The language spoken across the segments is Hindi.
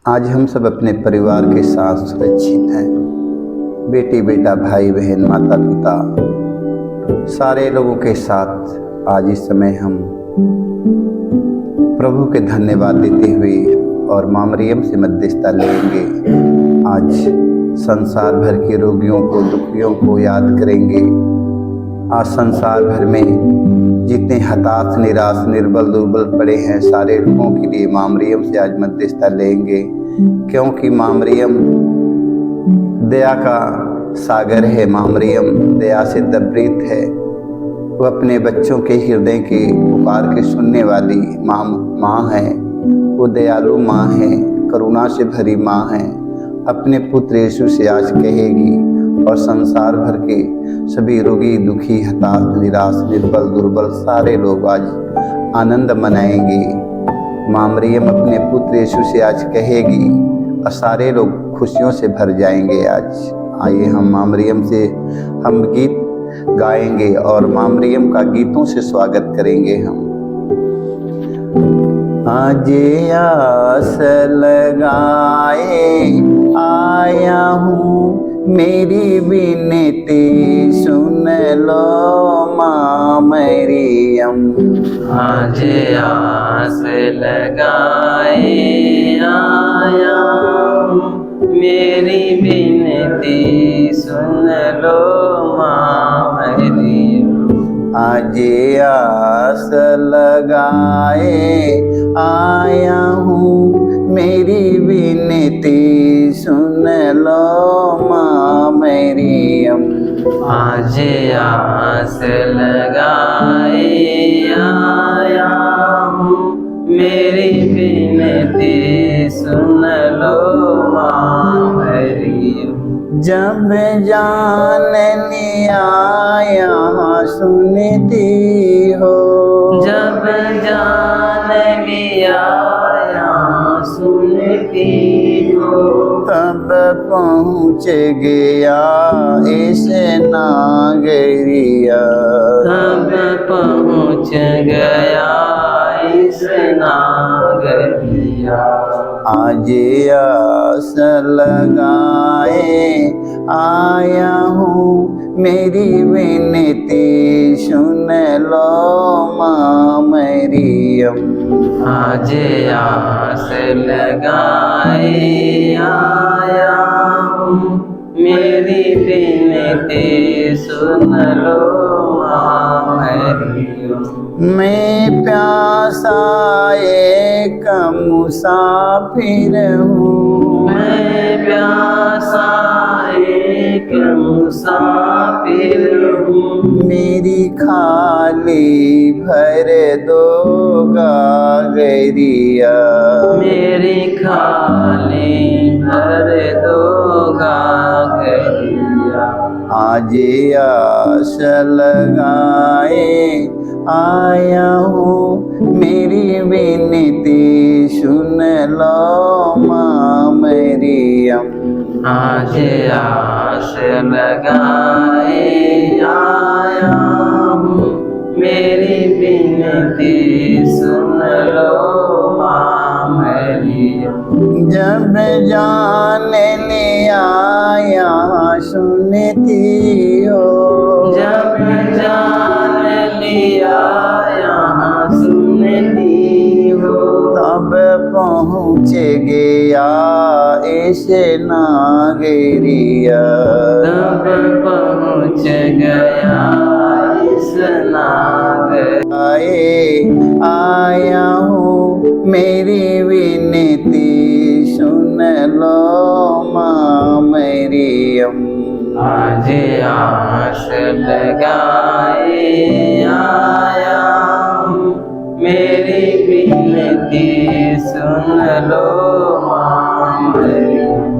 आज हम सब अपने परिवार के साथ सुरक्षित हैं। बेटी बेटा, भाई बहन, माता पिता, सारे लोगों के साथ आज इस समय हम प्रभु के धन्यवाद देते हुए और माँ मरियम से मध्यस्थता लेंगे। आज संसार भर के रोगियों को, दुखियों को याद करेंगे। आज संसार भर में जितने हताश, निराश, निर्बल, दुर्बल पड़े हैं, सारे लोगों के लिए माँ मरियम से आज मध्यस्थता लेंगे, क्योंकि माँ मरियम दया का सागर है। माँ मरियम दया से दबरीत है। वो अपने बच्चों के हृदय के पुकार के सुनने वाली माँ है। वो दयालु माँ है, करुणा से भरी माँ है। अपने पुत्र यीशु से आज कहेगी और संसार भर के सभी रोगी, दुखी, हताश, निराश, निर्बल, दुर्बल सारे लोग आज आनंद मनाएंगे। माँ मरियम अपने पुत्र यीशु से आज कहेगी और सारे लोग खुशियों से भर जाएंगे। आज आइए हम माँ मरियम से हम गीत गाएंगे और माँ मरियम का गीतों से स्वागत करेंगे। हम आज आस लगाए आया हूँ, मेरी विनती सुन लो माँ मरियम। आज आस लगाए आया हूँ, मेरी विनती सुन लो माँ मरियम। आज आस लगाए आया हूँ, मेरी विनती सुन लो माँ मरियम। आज आस लगाए आया हूँ, मेरी विनती सुन लो माँ मरियम। जब जान लिया यहाँ सुनती हो, जब जान लिया यहाँ सुनती हो, तब पहुँच गया इस नागरिया। तब पहुँच गया इस नागरिया। आज आस लगाए आया हूँ, मेरी विनती सुन लो माँ मरियम। आज आस लगाए आया हूँ, मेरी विनती सुन लो माँ मरियम। मैं प्यासा एक मुसाफिर हूँ, मैं प्यासा एक मुसाफिर हूँ, मेरी खाली भर दो गागरिया। मेरी खाली भर दो गागरिया। आज आस लगाए आया हूँ, मेरी विनती सुन लो माँ मरियम। आज आस लगाए आया हूँ, मेरी विनती सुन लो माँ मरियम। जब जान लिया यहाँ सुनती हो, जब जान लिया यहाँ सुनती हो, तब पहुँच गया इस नागरिया। तब पहुँच गया इस नागरिया। आया हूँ, मेरी विनती सुन लो माँ मरियम। आज आस लगाए आया हूँ, मेरी विनती सुन लो माँ मरियम।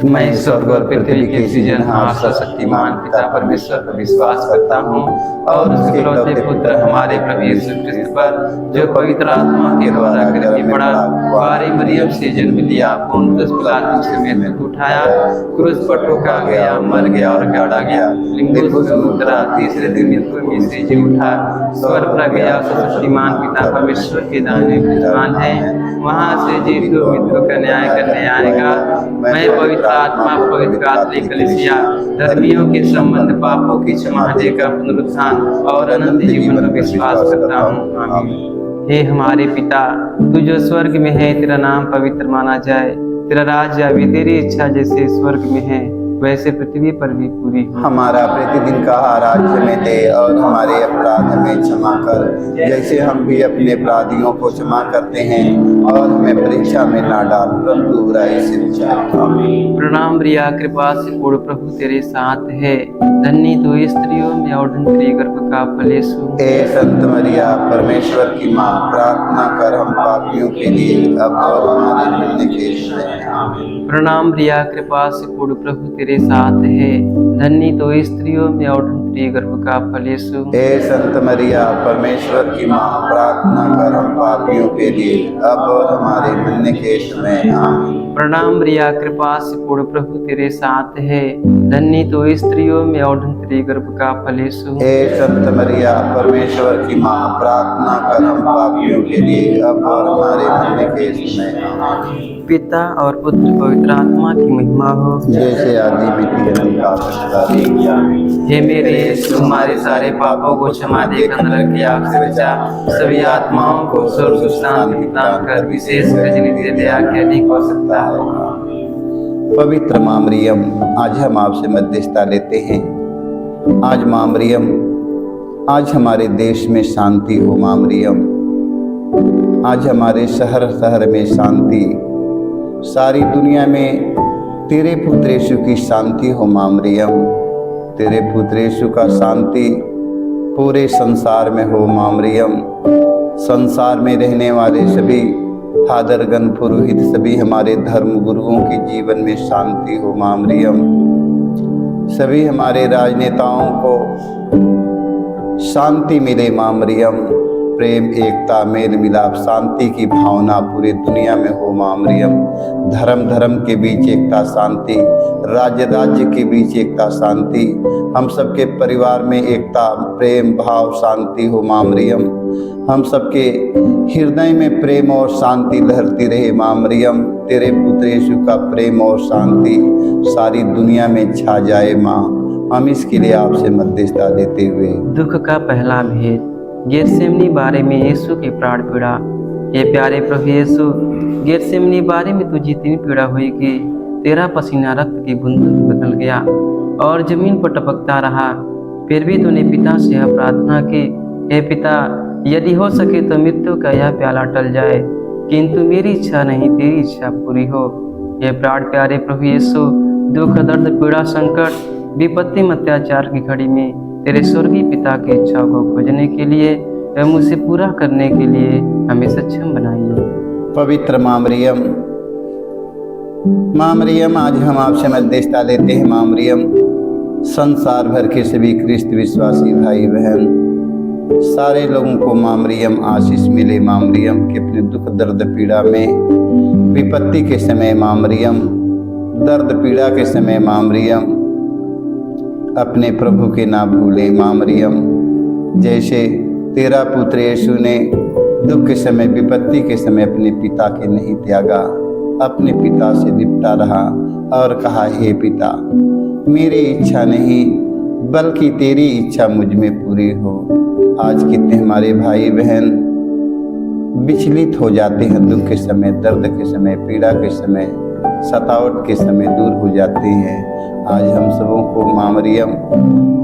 मैं स्वर्ग और पृथ्वी के सृजनहार सर्वशक्तिमान पिता परमेश्वर पर विश्वास करता हूँ और उसके इकलौते पुत्र हमारे प्रभु यीशु ख्रिस्त पर जो पवित्र आत्मा के द्वारा गर्भ में पड़ा, कुंवारी मरियम से जन्म लिया, पुण्य पिलातुस से मृत्यु को उठाया, क्रूस पर ठोका गया, मर गया और गाड़ा गया, लिंगों से उतरा, तीसरे दिन मृत्यु में से जी उठा, स्वर्ग पर गया, सर्वशक्तिमान पिता परमेश्वर के दाहिने विराजमान है, वहाँ से जीवित और मृत्यु का न्याय करने आएगा। मैं पवित्र आत्मा, पवित्र कैथोलिक कलीसिया, धर्मियों के संबंध, पापों की क्षमा देकर पुनरुत्थान और अनंत जीवन पर विश्वास करता हूँ। आमीन। हे हमारे पिता, तू जो स्वर्ग में है, तेरा नाम पवित्र माना जाए, तेरा राज्य आवे, तेरी इच्छा जैसे स्वर्ग में है वैसे पृथ्वी पर भी पूरी हो। हमारा प्रतिदिन का आहार आज हमें दे और हमारे अपराध हमें क्षमा कर, जैसे हम भी अपने अपराधियों को क्षमा करते हैं, और हमें परीक्षा में ना डाल परंतु बुराई से बचा। आमीन। प्रणाम प्रिया, कृपा से पूर्ण प्रभु तेरे साथ है, धन्य तू स्त्रियों में और धन्य तेरे गर्भ का फल यीशु। हे संत मरिया, परमेश्वर की माँ, प्रार्थना कर हम पापियों के लिए अब और हमारे मरने के समय। आमीन। प्रणाम प्रिया, कृपा से पूर्ण प्रभु तेरे साथ है, धन्य तो स्त्रियों में और धन्य तेरे गर्भ का फल यीशु। हे संत मरिया, परमेश्वर की माँ, प्रार्थना कर हम पापियों के लिए अब और हमारे मरने के समय। आमीन। प्रणाम प्रिया, कृपा से पूर्ण प्रभु तेरे साथ है, धन्य तो स्त्रियों में और धन्य तेरे गर्भ का फल यीशु। हे संत मरिया, परमेश्वर की माँ, प्रार्थना कर हम पापियों के लिए अब और हमारे मरने के समय। आमीन। पिता और पुत्र पवित्र आत्मा की महिमा हो, जैसे आदि में थी अनंत काल। हे मेरे यीशु, हमारे सारे पापों को क्षमा देकर नरक की आग से बचा, सभी आत्माओं को स्वर्ग शांति प्रदान कर, विशेष कर जिन्हें दया के अधिक हो सकता है। पवित्र माँ मरियम, आज हम आपसे मध्यस्थता लेते हैं। आज माँ मरियम, आज हमारे देश में शांति हो माँ मरियम, आज हमारे शहर शहर में शांति, सारी दुनिया में तेरे पुत्र यीशु की शांति हो माँ मरियम, तेरे पुत्र यीशु का शांति पूरे संसार में हो माँ मरियम। संसार में रहने वाले सभी फादरगण, पुरोहित, सभी हमारे धर्म गुरुओं के जीवन में शांति हो माँ मरियम। सभी हमारे राजनेताओं को शांति मिले माँ मरियम। प्रेम, एकता, मेल मिलाप, शांति की भावना पूरी दुनिया में हो माँ मरियम। धर्म धर्म के बीच एकता, शांति, राज्य राज्य के बीच एकता, शांति, हम सबके परिवार में एकता, प्रेम, भाव, शांति हो माँ मरियम। हम सबके हृदय में प्रेम और शांति लहरती रहे माँ मरियम। तेरे पुत्र यीशु का प्रेम और शांति सारी दुनिया में छा जाए माँ। हम इसके लिए आपसे मध्यस्थता देते हुए दुख का पहला भेद, गेतसेमनी बारे में यीशु की प्राण पीड़ा। ये प्यारे प्रभु यीशु, गेतसेमनी बारे में तुझे इतनी पीड़ा हुई कि तेरा पसीना रक्त की बूंदों में बदल गया और जमीन पर टपकता रहा। फिर भी तूने पिता से यह प्रार्थना की, हे पिता, यदि हो सके तो मृत्यु का यह प्याला टल जाए, किंतु मेरी इच्छा नहीं तेरी इच्छा पूरी हो। ये प्राण प्यारे प्रभु यीशु, दुख, दर्द, पीड़ा, संकट, विपत्ति, अत्याचार की घड़ी में तेरे स्वर्गीय पिता की इच्छा को खोजने के लिए एवं उसे पूरा करने के लिए हमें सक्षम बनाइए। पवित्र माँ मरियम, माँ मरियम, आज हम आपसे मध्यस्थता लेते हैं माँ मरियम। संसार भर के सभी क्रिस्त विश्वासी भाई बहन, सारे लोगों को माँ मरियम आशीष मिले माँ मरियम के अपने दुख, दर्द, पीड़ा में, विपत्ति के समय माँ मरियम, दर्द पीड़ा के समय माँ मरियम, अपने प्रभु के ना भूले माँ मरियम। जैसे तेरा पुत्र यीशु ने दुख के समय, विपत्ति के समय अपने पिता के नहीं त्यागा, अपने पिता से लिपटा रहा और कहा, हे पिता, मेरी इच्छा नहीं बल्कि तेरी इच्छा मुझ में पूरी हो। आज कितने हमारे भाई बहन विचलित हो जाते हैं, दुख के समय, दर्द के समय, पीड़ा के समय, सतावट के समय दूर हो जाते हैं। आज हम सबों को माँ मरियम,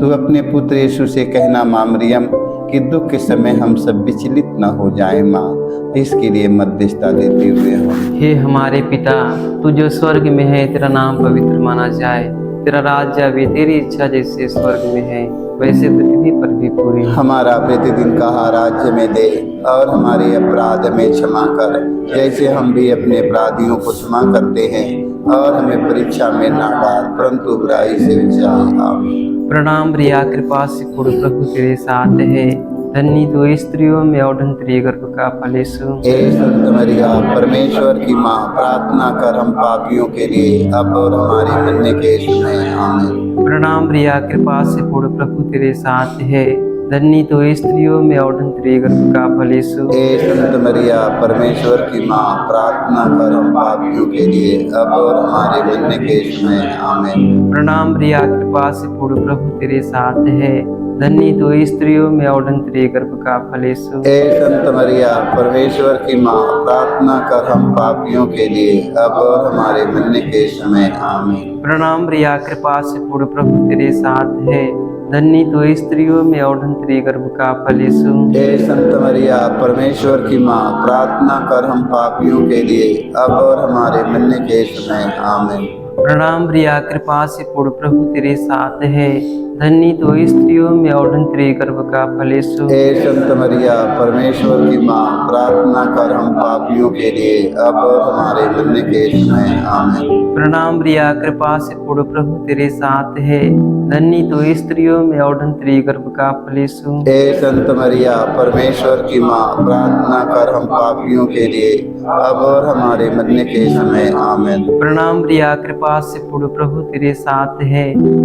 तू अपने पुत्र यीशु से कहना माँ मरियम कि दुख के समय हम सब विचलित न हो जाएं माँ। इसके लिए मध्यस्थता लेते हुए हम, हे हमारे पिता, तू जो स्वर्ग में है, तेरा नाम पवित्र माना जाए, तेरा राज्य आवे, तेरी इच्छा जैसे स्वर्ग में है वैसे पृथ्वी पर भी पूरी हो। हमारा प्रतिदिन का आहार आज हमें दे और हमारे अपराध हमें क्षमा कर, जैसे हम भी अपने अपराधियों को क्षमा करते हैं। और हमें परीक्षा में ना डाल, परंतु बुराई से बचाओ। आमीन। प्रणाम प्रिया, कृपा से पूर्ण प्रभु तेरे साथ है, धन्य तू स्त्रियों में और धन्य तेरे गर्भ का फल यीशु। हे संत मरिया, परमेश्वर की माँ, प्रार्थना कर हम पापियों के लिए, अब और हमारे मरने के समय। आमीन। प्रणाम प्रिया, कृपा से पूर्ण प्रभु तेरे साथ है, धन्य तू स्त्रियों में और धन्य तेरे गर्भ का फल यीशु। हे संत मरिया, परमेश्वर की माँ, प्रार्थना कर हम पापियों के लिए, अब और हमारे मरने के समय। आमीन। प्रणाम प्रिया, कृपा से पूर्ण प्रभु तेरे साथ है, धन्य तू स्त्रियों में और धन्य तेरे गर्भ का फल यीशु। हे संत मरिया, परमेश्वर की माँ, प्रार्थना कर हम पापियों के लिए, अब और हमारे मरने के समय। आमीन। प्रणाम प्रिया, कृपा से पूर्ण प्रभु तेरे साथ है, धन्य तू स्त्रियों में और धन्य तेरे गर्भ का फल यीशु। हे संत मरिया, परमेश्वर की माँ, प्रार्थना कर हम पापियों के लिए, अब और हमारे मरने के समय। आमीन। प्रणाम प्रिया, कृपा से पूर्ण प्रभु तेरे साथ है, धन्य तू स्त्रियों में और धन्य तेरे गर्भ का फल यीशु। हे संत मरिया, परमेश्वर की माँ, प्रार्थना कर हम पापियों के लिए, अब और हमारे मरने के समय। आमीन। प्रणाम प्रिया, कृपा से पूर्ण प्रभु तेरे साथ है, धन्य तू स्त्रियों में और धन्य तेरे गर्भ का फल यीशु। हे संत मरिया, परमेश्वर की माँ, प्रार्थना कर हम पापियों के लिए, अब और हमारे मरने के समय। आमीन। प्रणाम प्रिया, कृपा से पूर्ण प्रभु तेरे साथ है,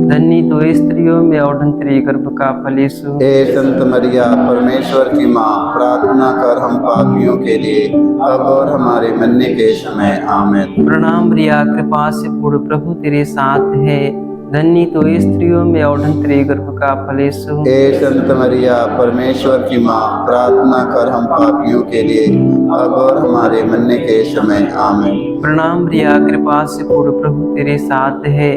धन्य तू स्त्रियों में और धन्य तेरे गर्भ का फल यीशु। हे संत मरिया, परमेश्वर की माँ, प्रार्थना कर हम पापियों के लिए, अब और हमारे मरने के समय। आमीन। प्रणाम प्रिया, कृपा से पूर्ण प्रभु तेरे साथ है, धन्य तू स्त्रियों में और धन्य तेरे गर्भ का फल यीशु। हे संत मरिया, परमेश्वर की माँ, प्रार्थना कर हम पापियों के लिए, अब और हमारे मरने के समय। आमीन। प्रणाम प्रिया, कृपा से पूर्ण प्रभु तेरे साथ है,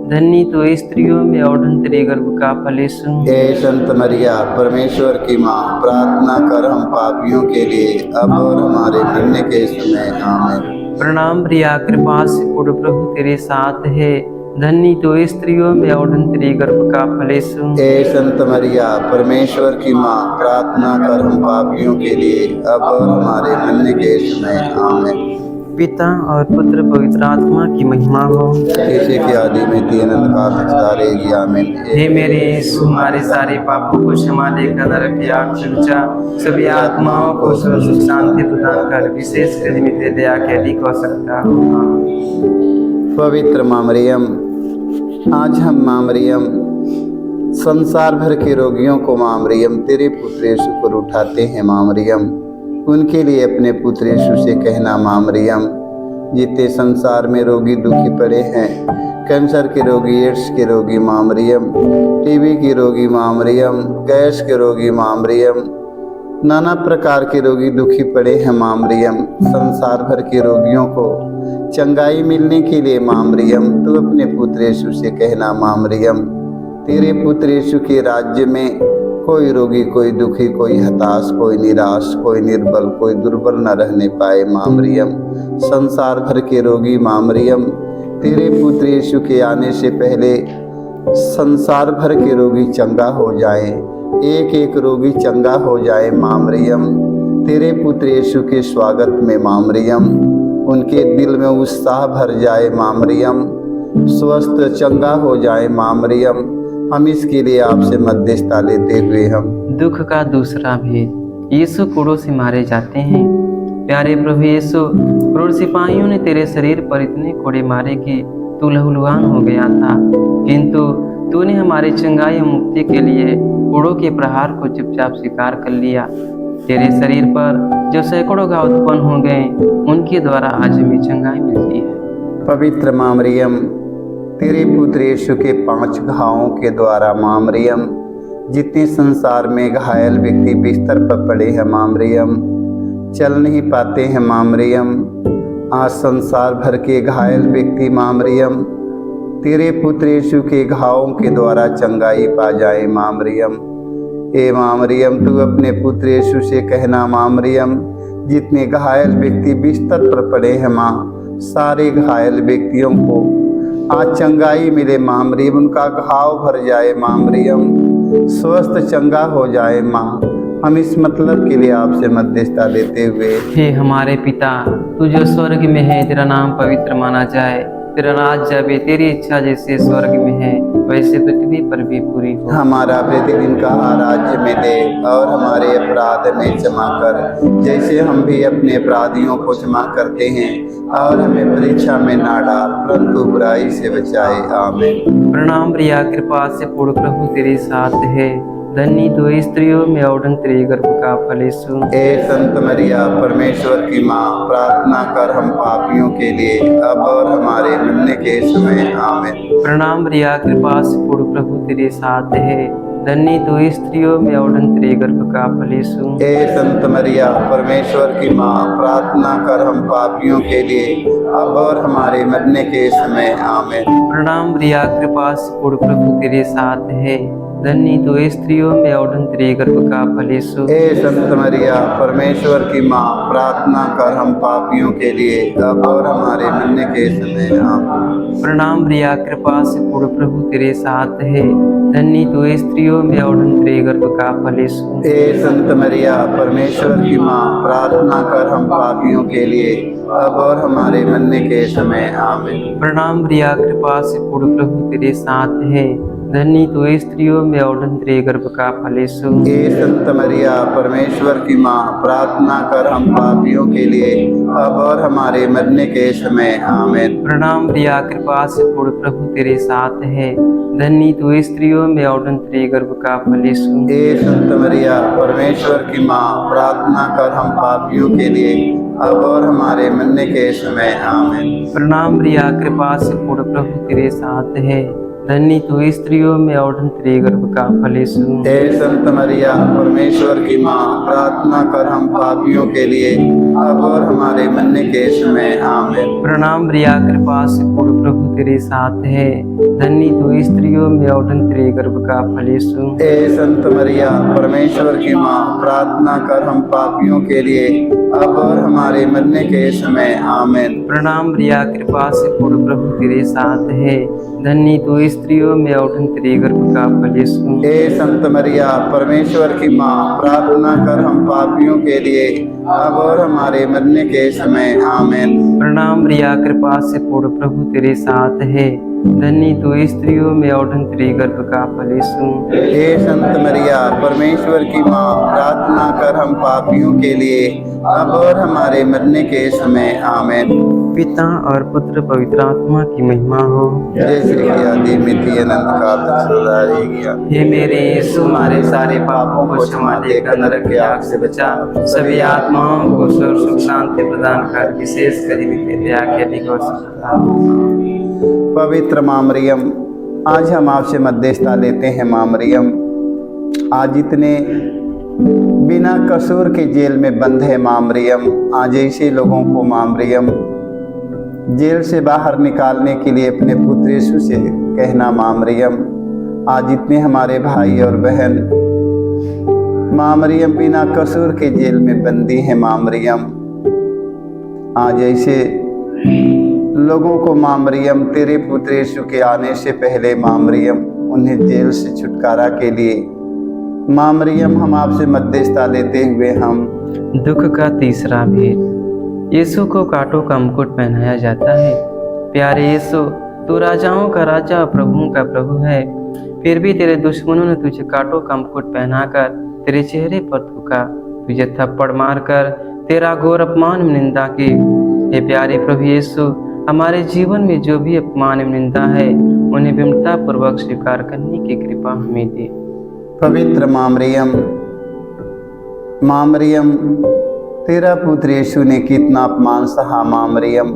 धन्य तू स्त्रियों में और धन्य तेरे गर्भ का फल यीशु। हे संत मरिया, परमेश्वर की माँ, प्रार्थना कर हम पापियों के लिए, अब और हमारे मरने के समय। आमीन। प्रणाम प्रिया, कृपा से पूर्ण प्रभु तेरे साथ है, धन्य तू स्त्रियों में और धन्य तेरे गर्भ का फल यीशु। हे संत मरिया, परमेश्वर की माँ, प्रार्थना कर हम पापियों के लिए, अब और हमारे मरने के समय। आमीन। पिता और पुत्र पवित्र आत्मा की महिमा हो। जैसे कि आदि में थी, अनंत काल तक सदा रहेगी। आमीन। हे मेरे यीशु, हमारे सारे पापों को क्षमा देकर नरक की आग से बचा, सभी आत्माओं को सुख शांति प्रदान कर, विशेष कर मेरे दया के अधिक हो सकता हो। पवित्र माँ मरियम, आज हम माँ मरियम, संसार भर के रोगियों को माँ मरियम तेरे पुत्र यीशु पर उठाते हैं। माँ मरियम, उनके लिए अपने पुत्र यीशु से कहना, माँ मरियम, जितने संसार में रोगी दुखी पड़े हैं, कैंसर के रोगी, एड्स के रोगी माँ मरियम, टीबी के रोगी माँ मरियम, गैस के रोगी माँ मरियम, नाना प्रकार के रोगी दुखी पड़े हैं माँ मरियम, संसार भर के रोगियों को चंगाई मिलने के लिए माँ मरियम तू अपने पुत्र यीशु से कहना, माँ मरियम, तेरे पुत्र यीशु के राज्य में कोई रोगी, कोई दुखी, कोई हताश, कोई निराश, कोई निर्बल, कोई दुर्बल न रहने पाए। माँ मरियम, संसार भर के रोगी माँ मरियम, तेरे पुत्र यीशु के आने से पहले संसार भर के रोगी चंगा हो जाए, एक एक रोगी चंगा हो जाए। माँ मरियम, तेरे पुत्र यीशु के स्वागत में माँ मरियम उनके दिल में उत्साह भर जाए। माँ मरियम, स्वस्थ चंगा हो जाए। माँ मरियम, हम इसके लिए आपसे मध्यस्थता लेते हुए हम दुख का दूसरा भेद, यीशु कोड़ों से मारे जाते हैं। प्यारे प्रभु यीशु, क्रूर सिपाहियों ने तेरे शरीर पर इतने कोड़े मारे कि तू लहूलुहान हो गया था, किंतु तूने हमारी चंगाई और मुक्ति के लिए कोड़ों के प्रहार को चुपचाप स्वीकार कर लिया। तेरे शरीर पर जो सैकड़ों घाव उत्पन्न हो गए, उनके द्वारा आज हमें चंगाई मिलती है। पवित्र माँ मरियम, तेरे पुत्र यीशु के 5 घावों के द्वारा माँ मरियम जितने संसार में घायल व्यक्ति बिस्तर पर पड़े हैं माँ मरियम, चल नहीं पाते हैं माँ मरियम, आज संसार भर के घायल व्यक्ति माँ मरियम तेरे पुत्र यीशु के घावों के द्वारा चंगाई पा जाए। माँ मरियम, हे माँ मरियम, तू अपने पुत्र यीशु से कहना, माँ मरियम, जितने घायल व्यक्ति बिस्तर पर पड़े हैं माँ, सारे घायल व्यक्तियों को आज चंगाई मिले। माँ मरियम, उनका घाव भर जाए। माँ मरियम, स्वस्थ चंगा हो जाए। माँ हम इस मतलब के लिए आपसे मध्यस्थता लेते हुए, हे हमारे पिता, तू जो स्वर्ग में है, तेरा नाम पवित्र माना जाए, तेरा राज्य आवे, तेरी इच्छा जैसे स्वर्ग में है वैसे पृथ्वी पर भी पूरी हो। हमारा प्रतिदिन का आहार में दे और हमारे अपराध में क्षमा कर, जैसे हम भी अपने अपराधियों को क्षमा करते हैं, और हमें परीक्षा में ना डाल परंतु बुराई से बचाए। आमीन। प्रणाम प्रिया, कृपा से पूर्ण प्रभु तेरे साथ है, धन्य तू स्त्रियों में और तेरे गर्भ का फल यीशु। हे संत मरिया, परमेश्वर की माँ, प्रार्थना कर हम पापियों के लिए अब और हमारे मरने के समय। आमीन। प्रणाम प्रिया, कृपा से पूर्ण प्रभु तेरे साथ है, धन्य तू स्त्रियों में और तेरे गर्भ का फल यीशु। हे संत मरिया, परमेश्वर की माँ, प्रार्थना कर हम पापियों के लिए अब और हमारे मरने के समय। आमीन। प्रणाम प्रिया, कृपा से पूर्ण प्रभु तेरे साथ है, धन्य तू स्त्रियों में और तेरे गर्भ का फल यीशु। हे संत मरिया, परमेश्वर की माँ, प्रार्थना कर हम पापियों के लिए अब और हमारे मरने के समय। आमीन। प्रणाम प्रिया, कृपा से पूर्ण प्रभु तेरे साथ है, धन्य तू स्त्रियों में और तेरे गर्भ का फल यीशु। हे संत मरिया, परमेश्वर की माँ, प्रार्थना कर हम पापियों के लिए अब और हमारे मरने के समय। आमीन। प्रणाम प्रिया, कृपा से पूर्ण प्रभु तेरे साथ है, धन्य तू स्त्रियों में और तेरे गर्भ का फल यीशु। हे संत मरिया, परमेश्वर की माँ, प्रार्थना कर हम पापियों के लिए अब और हमारे मरने के समय। आमीन। प्रणाम प्रिया, कृपा से पूर्ण प्रभु तेरे साथ है, धन्य तू स्त्रियों में और तेरे गर्भ का फल यीशु। हे संत मरिया, परमेश्वर की माँ, प्रार्थना कर हम पापियों के लिए अब और हमारे मरने के समय। आमीन। प्रणाम प्रिया, कृपा से पूर्ण प्रभु तेरे साथ है, धन्य तू स्त्रियों में और तेरे गर्भ का फल यीशु। हे संत मरिया, परमेश्वर की माँ, प्रार्थना कर हम पापियों के लिए अब और हमारे मरने के समय। आमीन। प्रणाम प्रिया, कृपा से पूर्ण प्रभु तेरे साथ है, धन्य तू स्त्रियों में और तेरे गर्भ का फल यीशु। हे संत मरिया, परमेश्वर की माँ, प्रार्थना कर हम पापियों के लिए अब और हमारे मरने के समय। आमीन। प्रणाम प्रिया, कृपा से पूर्ण प्रभु तेरे साथ है, धन्य तू स्त्रियों में और तेरे गर्भ का फल यीशु। हे संत मरिया, परमेश्वर की माँ, प्रार्थना कर हम पापियों के लिए अब और हमारे मरने के समय। आमीन। प्रणाम प्रिया, कृपा से पूर्ण प्रभु तेरे साथ है, धन्य तू स्त्रियों में और तेरे गर्भ का फल यीशु। हे संत मरिया, परमेश्वर की माँ, प्रार्थना कर हम पापियों के लिए अब और हमारे मरने के समय। आमीन। पिता और पुत्र पवित्र आत्मा की महिमा हो। जय श्री आदि मिति अनंत काल तक सदा रहेगी। हे मेरे यीशु, हमारे सारे पापों को क्षमा देकर नरक की आग से बचा, सभी आत्माओं को स्वर्ग सुख शांति प्रदान कर, विशेष कर दया के अधिक आवश्यकता। पवित्र माँ मरियम, आज हम आपसे मध्यस्थता लेते हैं। माँ मरियम, आज इतने बिना कसूर के जेल में बंद है माँ मरियम, आज ऐसे लोगों को माँ मरियम जेल से बाहर निकालने के लिए अपने पुत्र यीशु से कहना। माँ मरियम, आज इतने हमारे भाई और बहन माँ मरियम बिना कसूर के जेल में बंदी हैं। माँ मरियम, आज ऐसे लोगों को माँ मरियम तेरे पुत्र यीशु के आने से पहले माँ मरियम उन्हें जेल से छुटकारा के लिए माँ मरियम हम आपसे मध्यस्थता लेते हुए हम दुख का तीसरा भेद। यीशु को कांटों का मुकुट पहनाया जाता है। प्यारे यीशु, तू राजाओं का राजा, प्रभुओं का प्रभु है, फिर भी तेरे दुश्मनों ने तुझे कांटों का मुकुट पहनाकर तेरे चेहरे पर थूका, तुझे थप्पड़ मारकर तेरा घोर अपमान में निंदा की। हे प्यारे प्रभु यीशु, हमारे जीवन में जो भी अपमान एवं निंदा है उन्हें विनम्रता पूर्वक स्वीकार करने की कृपा हमें दे। पवित्र माँ मरियम, तेरा पुत्र यीशु ने कितना अपमान सहा। माँ मरियम,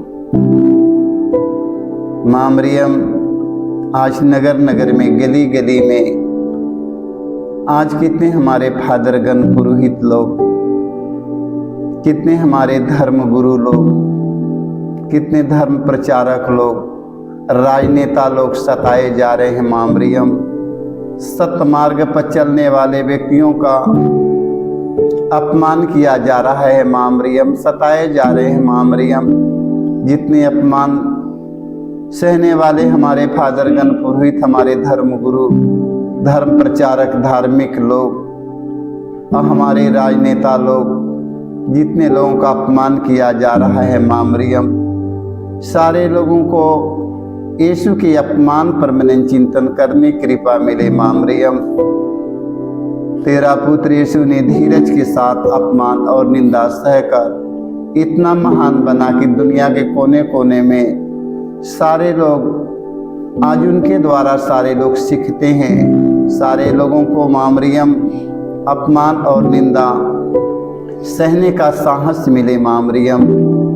आज नगर नगर में, गली गली में आज कितने हमारे फादरगण, पुरोहित लोग, कितने हमारे धर्म गुरु लोग, कितने धर्म प्रचारक लोग, राजनेता लोग सताए जा रहे हैं। माँ मरियम, सत्मार्ग पर चलने वाले व्यक्तियों का अपमान किया जा रहा है। माँ मरियम, सताए जा रहे हैं। माँ मरियम, जितने अपमान सहने वाले हमारे फादरगण, पुरोहित, हमारे धर्म गुरु, धर्म प्रचारक, धार्मिक लोग, और हमारे राजनेता लोग जितने लोगों का अपमान किया जा रहा है माँ मरियम, सारे लोगों को यीशु के अपमान पर मनन चिंतन करने की कृपा मिले। माँ मरियम, तेरा पुत्र यीशु ने धीरज के साथ अपमान और निंदा सहकर इतना महान बना कि दुनिया के कोने कोने में सारे लोग आज उनके द्वारा सारे लोग सीखते हैं। सारे लोगों को माँ मरियम अपमान और निंदा सहने का साहस मिले। माँ मरियम,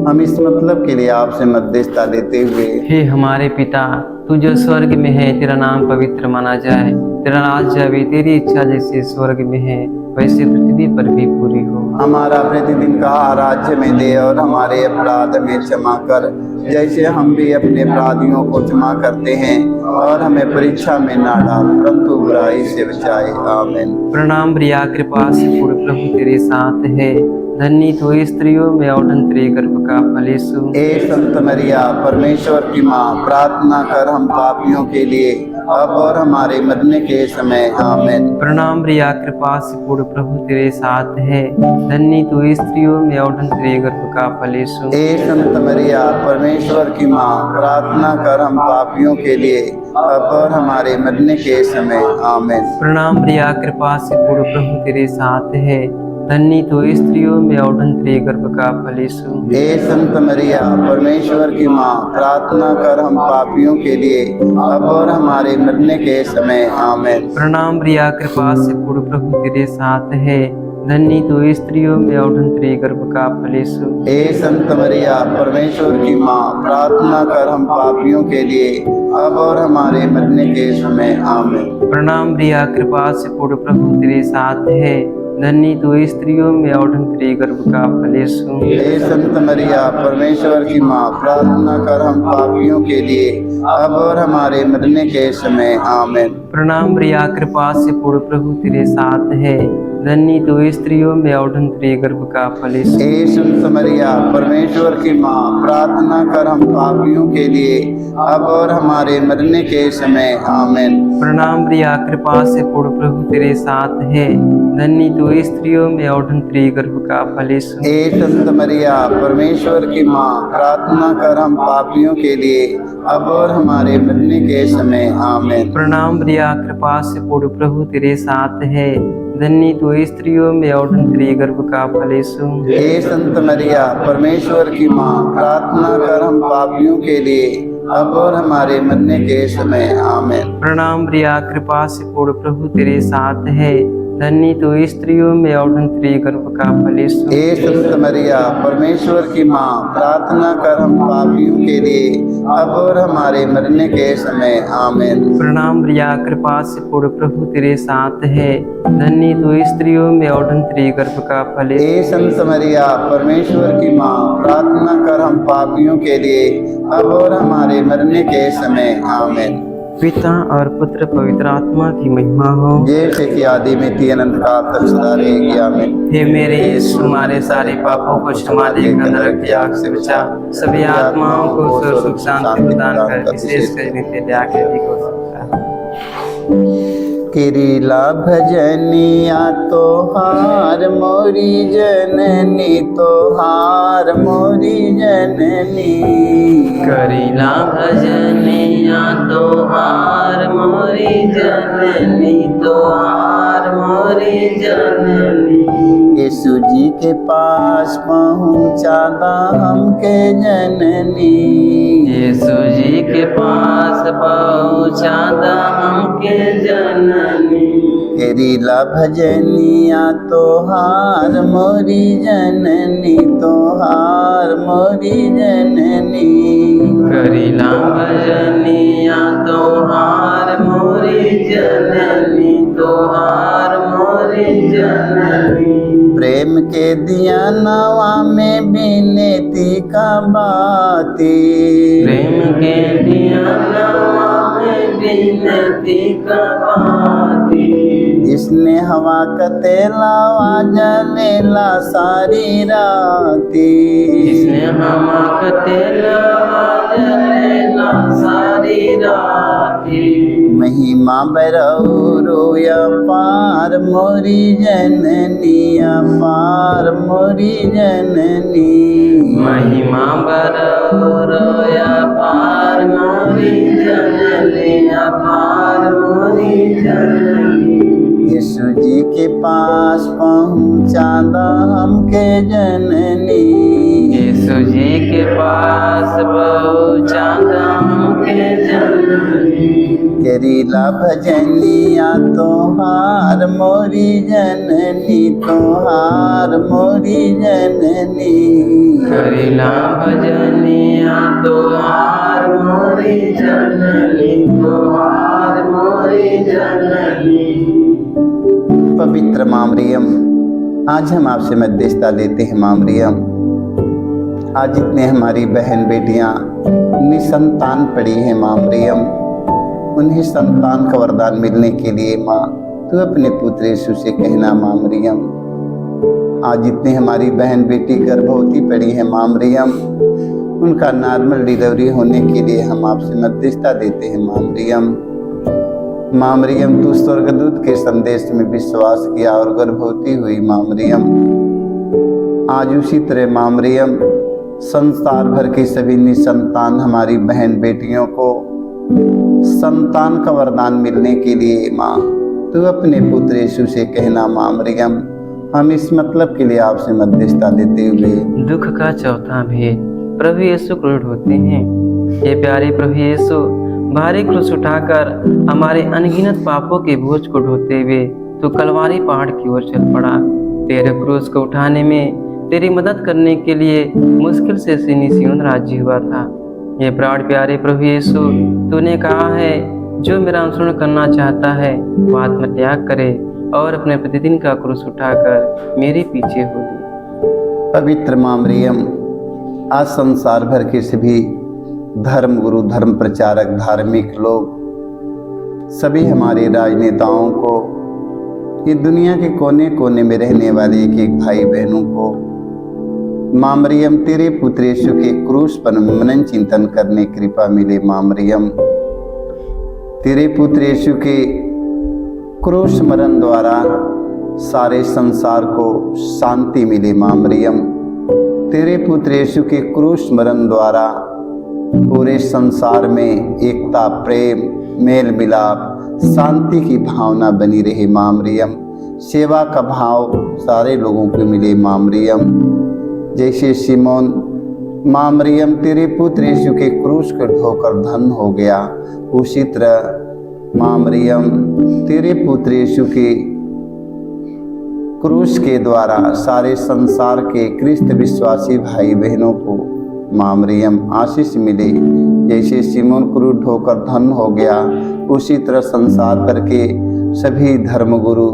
हम इस मतलब के लिए आपसे मध्यस्थता लेते हुए, हे हमारे पिता, तू जो स्वर्ग में है, तेरा नाम पवित्र माना जाए, तेरा राज आवे, तेरी इच्छा जैसे स्वर्ग में है वैसे पृथ्वी पर भी पूरी हो। हमारा प्रतिदिन का आहार में दे और हमारे अपराध में क्षमा कर, जैसे हम भी अपने अपराधियों को क्षमा करते हैं, और हमें परीक्षा में ना डाल परंतु बुराई से बचाए। आमीन। प्रणाम प्रिया, कृपा से पूर्ण प्रभु तेरे साथ है, धन्य तो स्त्रियों में और तेरे गर्भ का फल यीशु। ए संत मरिया, परमेश्वर की माँ, प्रार्थना कर हम पापियों के लिए अब और हमारे मरने के समय। आमीन। प्रणाम प्रिया, कृपा से पूर्ण प्रभु तेरे साथ है, धन्य तो स्त्रियों में और तेरे गर्भ का फल यीशु। ए संत मरिया, परमेश्वर की माँ, प्रार्थना कर हम पापियों के लिए अब और हमारे मरने के समय। आमीन। प्रणाम प्रिया, कृपा से पूर्ण प्रभु तेरे साथ है, धन्य तो स्त्रियों में और तेरे गर्भ का फल यीशु। ए संत मरिया, परमेश्वर की माँ, प्रार्थना कर हम पापियों के लिए अब और हमारे मरने के समय। आमीन। प्रणाम प्रिया, कृपा से पूर्ण प्रभु तेरे साथ है, धन्य तो स्त्रियों में और तेरे गर्भ का फल यीशु। ए संत मरिया, परमेश्वर की माँ, प्रार्थना कर हम पापियों के लिए अब और हमारे मरने के समय। आमीन। प्रणाम प्रिया, कृपा से पूर्ण प्रभु तेरे साथ है, धन्य तो स्त्रियों में और तेरे गर्भ का फल यीशु। हे संत मरिया, परमेश्वर की माँ, प्रार्थना कर हम पापियों के लिए अब और हमारे मरने के समय। आमीन। प्रणाम प्रिया, कृपा से पूर्ण प्रभु तेरे साथ है, धन्य तो स्त्रियों में और तेरे गर्भ का फल यीशु। हे संत मरिया, परमेश्वर की माँ, प्रार्थना कर हम पापियों के लिए अब और हमारे मरने के समय। आमीन। प्रणाम प्रिया, कृपा से पूर्ण प्रभु तेरे साथ है, धन्य तो स्त्रियों में और तेरे गर्भ का फल यीशु। हे संत मरिया, परमेश्वर की माँ, प्रार्थना कर हम पापियों के लिए अब और हमारे मरने के समय। आमीन। प्रणाम प्रिया, कृपा से पूर्ण प्रभु तेरे साथ है, धन्य तो स्त्रियों में और तेरे गर्भ का फल यीशु। हे संत मरिया, परमेश्वर की माँ, प्रार्थना कर हम पापियों के लिए अब और हमारे मरने के समय। आमीन। प्रणाम प्रिया, कृपा से पूर्ण प्रभु तेरे साथ है, धन्य तो स्त्रियों में और तेरे गर्भ का फल यीशु। हे संत मरिया, परमेश्वर की माँ, प्रार्थना कर हम पापियों के लिए अब और हमारे मरने के समय। आमीन। प्रणाम प्रिया, कृपा से पूर्ण प्रभु तेरे साथ है, धन्य तो स्त्रियों में और तेरे गर्भ का फल यीशु। हे संत मरिया, परमेश्वर की माँ, प्रार्थना कर हम पापियों के लिए अब और हमारे मरने के समय। आमीन। पिता और पुत्र पवित्र आत्मा की महिमा हो, जैसे कि आदि में थी अनंत काल तक सदा रहेगी। आमीन। हे मेरे यीशु, हमारे सारे पापों को क्षमा देकर नरक की आग से बचा, सभी आत्माओं को स्वर्ग सुख शांति प्रदान कर, विशेषकर नित्य दया के अधिक हो सकता है। किरीला भजनिया तोहार मोरी जननी, तोहार मोरी जननी। करीला भजनिया तोहार मोरी जननी, तोहार मोरी जननी। यीशु जी के पास पहुँचा दा हमके जननी, यीशु जी के पास पहुँचा दा हमके जननी। केरीला भजनिया तोहार मोरी जननी, तोहार मोरी जननी। करीला भजनिया तोहार मोरी जननी, तोहार मोरी जननी। प्रेम के दिया नवा में बिनती का बाती, प्रेम के दिया नवा में बिनती का बाती। जिसने हवा का तेलावा जलेला सारी राती, जिसने हवा का तेलावा जलेला सारी राती। महिमा बरौरो अपार मोरी जननी, अपार मोरी जननी। महिमा बरौरो अपार मोरी जननी, अपार मोरी जननी। यीशु जी के पास पहुँचा दा हमके जननी, यीशु जी के पास पहुँचा दा हमके जननी। करीला भजनिया तोहार मोरी जननी, तोहार मोरी जननी। करीला भजनिया तोहार मोरी जननी, तोहार मोरी जननी। पवित्र माँ मरियम, आज हम आपसे मध्यस्थता लेते हैं माँ मरियम। आज जितने हमारी बहन बेटियां निसंतान पड़ी हैं माँ मरियम, उन्हें संतान का वरदान मिलने के लिए माँ तू अपने पुत्र यीशु से कहना माँ मरियम। आज जितने हमारी बहन बेटी गर्भवती पड़ी है माँ मरियम, उनका नॉर्मल डिलीवरी होने के लिए हम आपसे मध्यस्थता देते हैं माँ मरियम। माँ मरियम, तू स्वर्गदूत के संदेश में विश्वास किया और गर्भवती हुई माँ मरियम। आज उसी तरह माँ मरियम संसार भर की सभी निसंतान हमारी बहन बेटियों को संतान का वरदान मिलने के लिए माँ तू अपने पुत्र यीशु से कहना माँ मरियम। हम इस मतलब के लिए आपसे मध्यस्थता देते हुए दुख का चौथा भेद, प्रभु यीशु क्रूर होते हैं। ये प्यारे प्रभु यीशु, भारी क्रूस उठाकर हमारे अनगिनत पापों के बोझ को ढोते हुए तो कलवारी पहाड़ की ओर चल पड़ा। तेरे क्रूस को उठाने में तेरी मदद करने के लिए मुश्किल से सीनी सियोन राजी हुआ था। ये प्राण प्यारे प्रभु यीशु, तूने कहा है जो मेरा अनुसरण करना चाहता है वह आत्मत्याग करे और अपने प्रतिदिन का क्रूस उठाकर मेरे पीछे हो ले। पवित्र माँ मरियम, आज संसार भर के सभी धर्म गुरु, धर्म प्रचारक, धार्मिक लोग, सभी हमारे राजनेताओं को, ये दुनिया के कोने कोने में रहने वाले एक एक भाई बहनों को माँ मरियम तेरे पुत्र यीशु के क्रूस पर मनन चिंतन करने की कृपा मिले माँ मरियम। तेरे पुत्र यीशु के क्रूस मरण द्वारा सारे संसार को शांति मिले माँ मरियम। तेरे पुत्र यीशु के क्रूस मरण द्वारा पूरे संसार में एकता, प्रेम, मेल मिलाप, शांति की भावना बनी रहे माँ मरियम। सेवा का भाव सारे लोगों को मिले माँ मरियम। जैसे सिमोन माँ मरियम तेरे पुत्र यीशु के क्रूस को ढोकर धन हो गया, उसी तरह माँ मरियम तेरे पुत्र यीशु के क्रूस के द्वारा सारे संसार के क्रिस्त विश्वासी भाई बहनों को माँ मरियम आशीष मिले। जैसे सिमोन क्रूस ढोकर धन हो गया, उसी तरह संसार भर के सभी धर्मगुरु,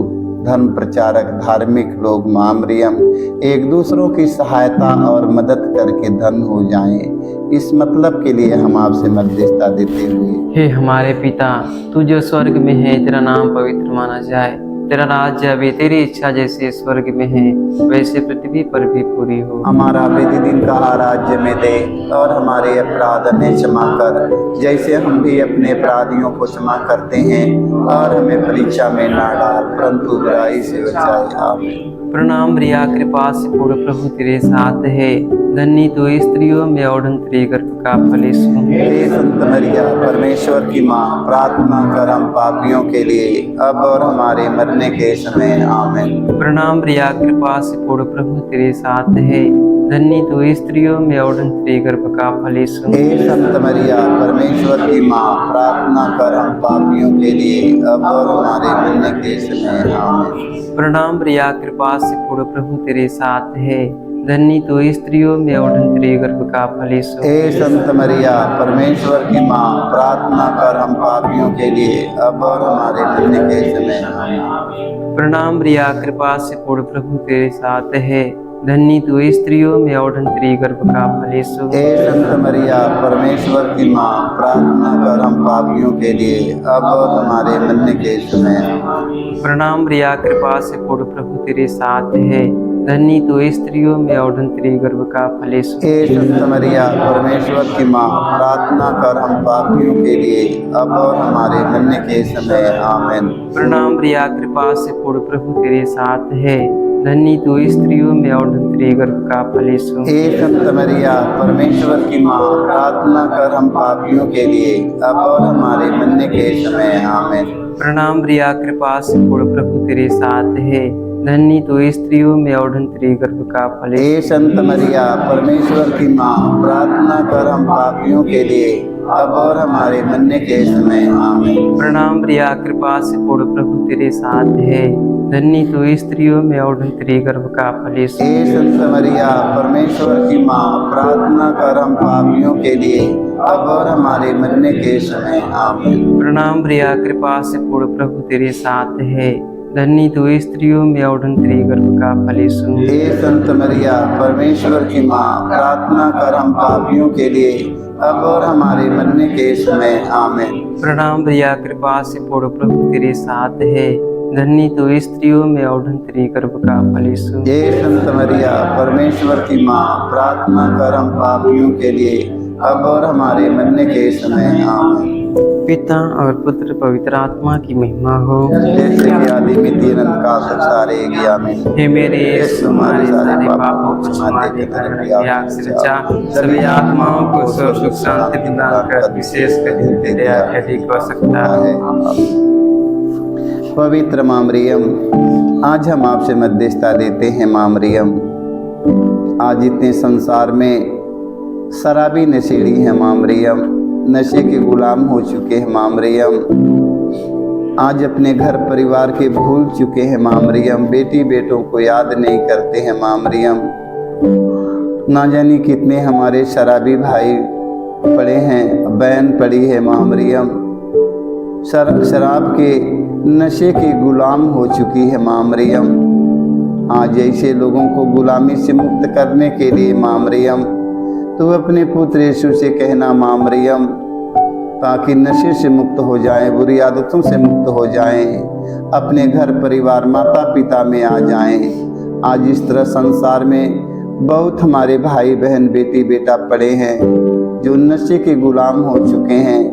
धर्म प्रचारक, धार्मिक लोग माँ मरियम एक दूसरों की सहायता और मदद करके धन हो जाएं। इस मतलब के लिए हम आपसे मध्यस्थता देते हुए हे हमारे पिता, तू जो स्वर्ग में है, तेरा नाम पवित्र माना जाए, तेरा राज्य आवे, तेरी इच्छा जैसे स्वर्ग में है वैसे पृथ्वी पर भी पूरी हो। हमारा प्रतिदिन का राज्य में दे और हमारे अपराध हमें क्षमा कर जैसे हम भी अपने अपराधियों को क्षमा करते हैं, और हमें परीक्षा में ना डाल परंतु बुराई से बचाए। आमीन। प्रणाम मरिया, कृपा से पूर्ण प्रभु तेरे साथ है, धन्य तू स्त्रियों में और तेरे गर्भ का फल यीशु। हे संत मरिया, परमेश्वर की माँ, प्रार्थना कर हम पापियों के लिए अब और हमारे मरने के समय। आमीन। प्रणाम मरिया, कृपा से पूर्ण प्रभु तेरे साथ है, धन्य तू स्त्रियों में और तेरे गर्भ का फल यीशु। हे संत मरिया, परमेश्वर की माँ, प्रार्थना कर हम पापियों के लिए अब और हमारे मरने के समय। आमीन। प्रणाम मरिया, कृपा से पूर्ण प्रभु तेरे साथ है, धन्य तू स्त्रियों में और तेरे गर्भ का फल यीशु। हे संत मरिया, परमेश्वर की माँ, प्रार्थना कर हम पापियों के लिए अब और हमारे मरने के समय। आमीन। प्रणाम मरिया, कृपा से पूर्ण प्रभु तेरे साथ है, धन्य तू स्त्रियों में और तेरे गर्भ का फल यीशु। हे संत मरिया, परमेश्वर की माँ, प्रार्थना कर हम पापियों के लिए अब और हमारे मरने के समय। प्रणाम मरिया, कृपा से पूर्ण प्रभु तेरे साथ है, धन्य तो स्त्रियों में और तेरे गर्भ का फल यीशु। हे संत मरिया परमेश्वर की माँ, प्रार्थना कर हम पापियों के लिए अब और हमारे मरने के समय आमीन। प्रणाम प्रिया, कृपा से पूर्ण, प्रभु तेरे साथ है, धन्य तो स्त्रियों में और तेरे गर्भ का फल यीशु। हे संत मरिया परमेश्वर की माँ, प्रार्थना कर हम पापियों के लिए अब और हमारे मरने के समय आमीन। प्रणाम प्रिया, कृपा से पूर्ण, प्रभु तेरे साथ है, धन्य तो स्त्रियों में और तेरे गर्भ का फल यीशु। हे संत मरिया परमेश्वर की माँ, प्रार्थना कर हम पापियों के लिए अब और हमारे मरने के समय आमीन। प्रणाम प्रिया, कृपा से पूर्ण, प्रभु तेरे साथ है, धन्य तो स्त्रियों में और तेरे गर्भ का फल यीशु। हे संत मरिया परमेश्वर की माँ, प्रार्थना कर हम पापियों के लिए अब और हमारे मरने के समय आमीन। प्रणाम प्रिया, कृपा से पूर्ण, प्रभु तेरे साथ है, धन्य तो स्त्रियों में और तेरे गर्भ का फल यीशु। हे संत मरिया परमेश्वर की माँ, प्रार्थना कर हम पापियों के लिए अब और हमारे मरने के समय आमीन। प्रणाम प्रिया, कृपा से पूर्ण, प्रभु तेरे साथ है, धन्य तो स्त्रियों में और तेरे गर्भ का फल यीशु। हे संत मरिया परमेश्वर की माँ, प्रार्थना कर हम पापियों के लिए अब और हमारे मरने के समय आमीन। पिता और पुत्र पवित्र आत्मा की महिमा हो। जैसे कि आदि में तीन काल तक सारे आमीन। हे मेरे यीशु, हमारे सारे पापों को क्षमा देकर त्याग से बचा सभी आत्माओं को सुख शांति प्रदान कर, विशेष कर जिनकी दया की अधिक आवश्यकता है। पवित्र माँ मरियम, आज हम आपसे मध्यस्थता लेते हैं। माँ मरियम, आज इतने संसार में शराबी नशेड़ी हैं माँ मरियम, नशे के गुलाम हो चुके हैं माँ मरियम, आज अपने घर परिवार के भूल चुके हैं माँ मरियम, बेटी बेटों को याद नहीं करते हैं माँ मरियम। ना जाने कितने हमारे शराबी भाई पड़े हैं, बहन पड़ी है माँ मरियम, शराब के नशे के गुलाम हो चुकी है माँ मरियम। आज ऐसे लोगों को गुलामी से मुक्त करने के लिए माँ मरियम, तो अपने पुत्र यीशु से कहना माँ मरियम, ताकि नशे से मुक्त हो जाएं, बुरी आदतों से मुक्त हो जाएं, अपने घर परिवार माता पिता में आ जाएं। आज इस तरह संसार में बहुत हमारे भाई बहन बेटी बेटा पड़े हैं जो नशे के गुलाम हो चुके हैं।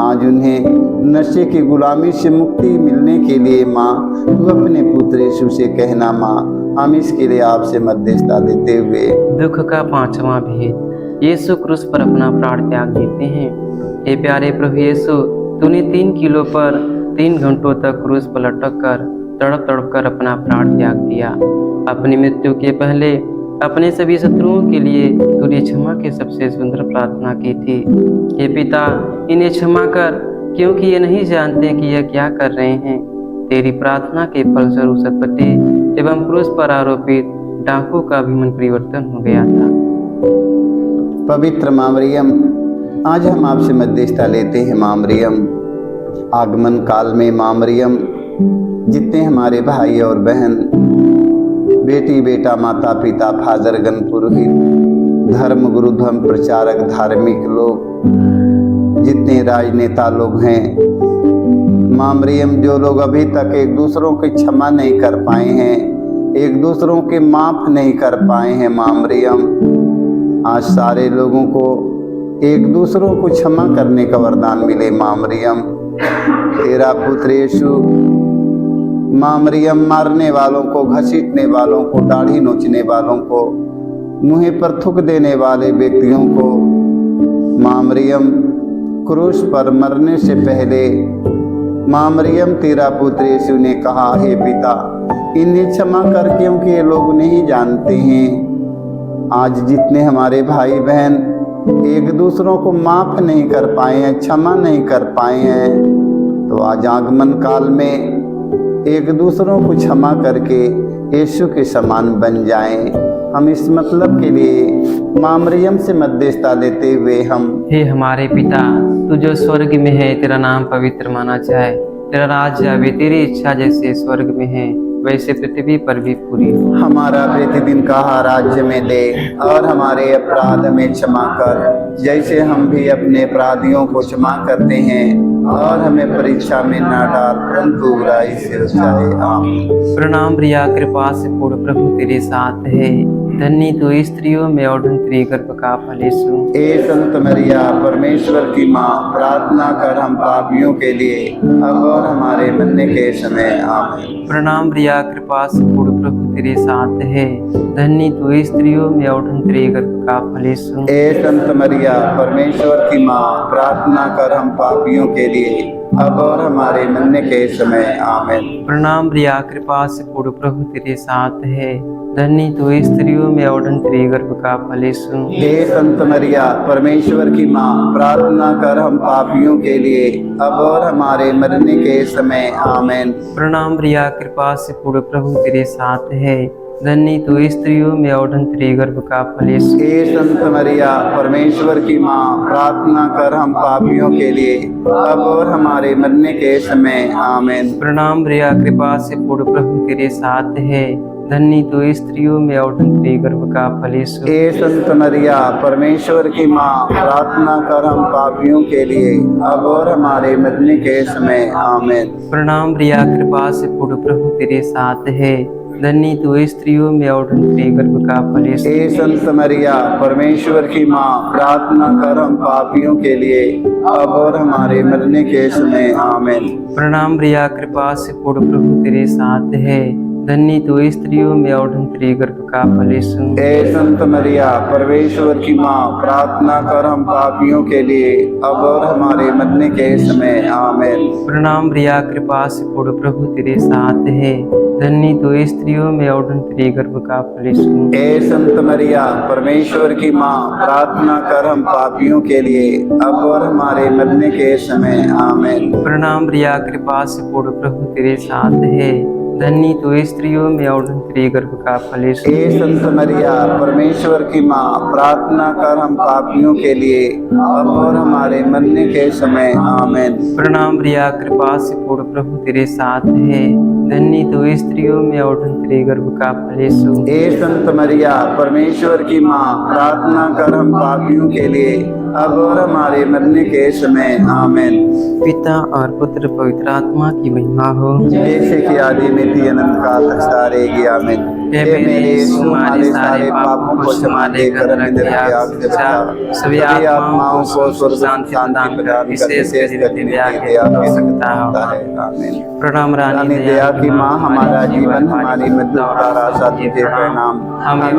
आज उन्हें नशे की गुलामी से मुक्ति मिलने के लिए माँ, तू अपने पुत्र यीशु से कहना माँ, हम इसके लिए आपसे मध्यस्थता देते हुए। दुख का पांचवा भेद, यीशु क्रूस पर अपना प्राण त्याग देते हैं। हे प्यारे प्रभु यीशु, तूने 3 किलो पर 3 घंटों तक क्रूस पर लटक कर तड़प तड़प कर अपना प्राण त्याग दिया। अपनी मृत्यु के पहले अपने सभी शत्रुओं के लिए तूने क्षमा की सबसे सुंदर प्रार्थना की थी। हे पिता, इन्हें क्षमा कर, क्योंकि ये नहीं जानते कि यह क्या कर रहे हैं। तेरी प्रार्थना के फलस्वरूप सतपति एवं क्रूस पर आरोपित डाकू का भी मन परिवर्तन हो गया था। पवित्र माँ मरियम, आज हम आपसे मध्यस्थता लेते हैं माँ मरियम। आगमन काल में माँ मरियम, जितने हमारे भाई और बहन, बेटी बेटा, माता पिता, फादरगण, पुरोहित, धर्म गुरु, धर्म प्रचारक, धार्मिक लोग, जितने राजनेता लोग हैं माँ मरियम, जो लोग अभी तक एक दूसरों की क्षमा नहीं कर पाए हैं, एक दूसरों के माफ नहीं कर पाए हैं माँ मरियम, आज सारे लोगों को एक दूसरों को क्षमा करने का वरदान मिले माँ मरियम। तेरा पुत्र यीशु माँ मरियम, मारने वालों को, घसीटने वालों को, दाढ़ी नोचने वालों को, मुँह पर थूक देने वाले व्यक्तियों को माँ मरियम, क्रूस पर मरने से पहले माँ मरियम, तेरा पुत्र यीशु ने कहा, हे पिता, इन्हें क्षमा कर, क्योंकि ये लोग नहीं जानते हैं। आज जितने हमारे भाई बहन एक दूसरों को माफ नहीं कर पाए हैं, क्षमा नहीं कर पाए हैं, तो आज आगमन काल में एक दूसरों को क्षमा करके यीशु के समान बन जाएं। हम इस मतलब के लिए माँ मरियम से मध्यस्थता लेते हुए हम। हे हमारे पिता, तू जो स्वर्ग में है, तेरा नाम पवित्र माना जाए, तेरा राज्य आवे, तेरी इच्छा जैसे स्वर्ग में है वैसे पृथ्वी पर भी पूरी हो। हमारा प्रतिदिन का आहार राज्य में दे, और हमारे अपराध हमें क्षमा कर, जैसे हम भी अपने अपराधियों को क्षमा करते हैं, और हमें परीक्षा में न डाल, परंतु बुराई से बचाए। आमीन। प्रणाम प्रिया, कृपा से पूर्ण प्रभु तेरे साथ है, धन्य तू स्त्रियों में और धन्य तेरे गर्भ का फल यीशु। ए संत मरिया, परमेश्वर की माँ, प्रार्थना कर हम पापियों के लिए, अब और हमारे मरने के समय। आमीन। प्रणाम प्रिया, कृपा से पूर्ण प्रभु तेरे साथ है, धन्य तू स्त्रियों में और धन्य तेरे गर्भ का फल यीशु। ए संत मरिया, परमेश्वर की माँ, प्रार्थना कर हम पापियों के लिए, अब और हमारे मरने के समय। आमीन। प्रणाम प्रिया, कृपा से पूर्ण प्रभु तेरे साथ है, धन्य तू स्त्रियों में और धन्य तेरे गर्भ का फल यीशु। हे संत मरिया, परमेश्वर की माँ, प्रार्थना कर हम पापियों के लिए, अब और हमारे मरने के समय। आमीन। प्रणाम प्रिया, कृपा से पूर्ण प्रभु तेरे साथ है, धन्य तू स्त्रियों में और धन्य तेरे गर्भ का फल यीशु। हे संत मरिया, परमेश्वर की माँ, प्रार्थना कर हम पापियों के लिए, अब और हमारे मरने के समय। आमीन। प्रणाम प्रिया, कृपा से पूर्ण प्रभु तेरे साथ है, धन्य तू स्त्रियों में और धन्य तेरे गर्भ का फल यीशु। हे संत मरिया, परमेश्वर की माँ, प्रार्थना कर हम पापियों के लिए, अब और हमारे मरने के समय। आमीन। प्रणाम प्रिया, कृपा से पूर्ण प्रभु तेरे साथ है, धन्य तू स्त्रियों में और धन्य तेरे गर्भ का फल यीशु। हे संत मरिया, परमेश्वर की माँ, प्रार्थना कर हम पापियों के लिए, अब और हमारे मरने के समय। आमीन। प्रणाम प्रिया, कृपा से पूर्ण प्रभु तेरे साथ है, धन्य तू स्त्रियों में और धन्य तेरे गर्भ का फल यीशु। हे संत मरिया, परमेश्वर की माँ, प्रार्थना कर हम पापियों के लिए, अब और हमारे मरने के समय। आमीन। प्रणाम प्रिया, कृपा से पूर्ण प्रभु तेरे साथ है, धन्य तू स्त्रियों में और धन्य तेरे गर्भ का फल यीशु। हे संत मरिया, परमेश्वर की माँ, प्रार्थना कर हम पापियों के लिए, अब और हमारे मरने के समय। आमीन। प्रणाम प्रिया, कृपा से पूर्ण प्रभु तेरे साथ है, धन्य तू स्त्रियों में और धन्य तेरे गर्भ का फल यीशु। हे संत मरिया, परमेश्वर की माँ, प्रार्थना कर हम पापियों के लिए, अब और हमारे मरने के समय। आमीन। प्रणाम प्रिया, कृपा से पूर्ण प्रभु तेरे साथ है, धन्य तू स्त्रियों में और धन्य तेरे गर्भ का फल यीशु। हे संत मरिया, परमेश्वर की माँ, प्रार्थना कर हम पापियों के लिए, अब और हमारे मरने के समय। आमीन। पिता और पुत्र पवित्र आत्मा की महिमा हो, जैसे कि आदि में थी, अनंत काल तक सदा रहेगी। आमीन। हे मेरे यीशु, हमारे सारे पापों को क्षमा देकर रख दिया, सभी आत्माओं को स्वर्ग शांति प्रदान कर, विशेष कर दया के सकता है। आमीन। प्रणाम रानी दया की माँ, हमारा जीवन, हमारी मृत्यु और आशा तुझे प्रणाम। हमें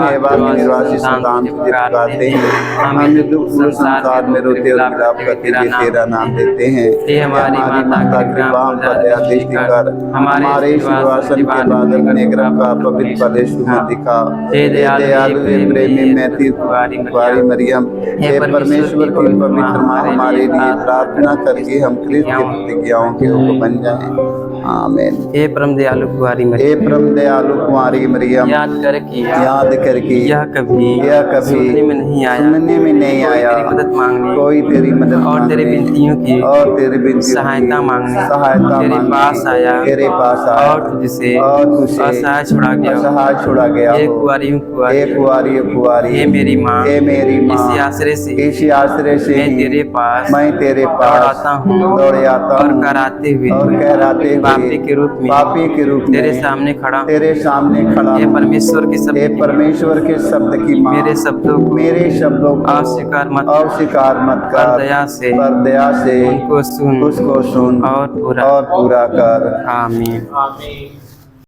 निवासी संतान तुझे पुकारते हैं, हमें दुख संसार में रोते और विलाप करते हुए तेरा नाम देते हैं। हे हमारी माता कृपा हम पर दया दृष्टि कर, हमारे सिंहासन के बाद अपने गर्भ का पवित्र प्रदेश में दिखा। हे दयालु प्रेमी मैत्री कुंवारी मरियम, हे परमेश्वर की पवित्र माँ, हमारे लिए प्रार्थना करके हम क्रिस्त की प्रतिज्ञाओं के हुक्म बन जाएं। आमीन। हे परम दयालु कुंवारी मरियम, हे परम दयालु कुंवारी मरियम, याद करके यह कभी सुनने में नहीं आया, सुनने में नहीं आया, तेरी मदद मांगने कोई तेरी मदद और तेरी विनतियों की सहायता मांगने तेरे पास आया और तुझसे असहाय छुड़ा गया हे हो। कुंवारी, हे मेरी माँ, इसी आश्रय से मैं तेरे पास दौड़ाता हूँ और कराते हुए पापी के रूप में तेरे सामने खड़ा। हे परमेश्वर के शब्द की माँ, मेरे शब्दों को अस्वीकार मत कर, दया से उनको सुन और पूरा कर। आमीन।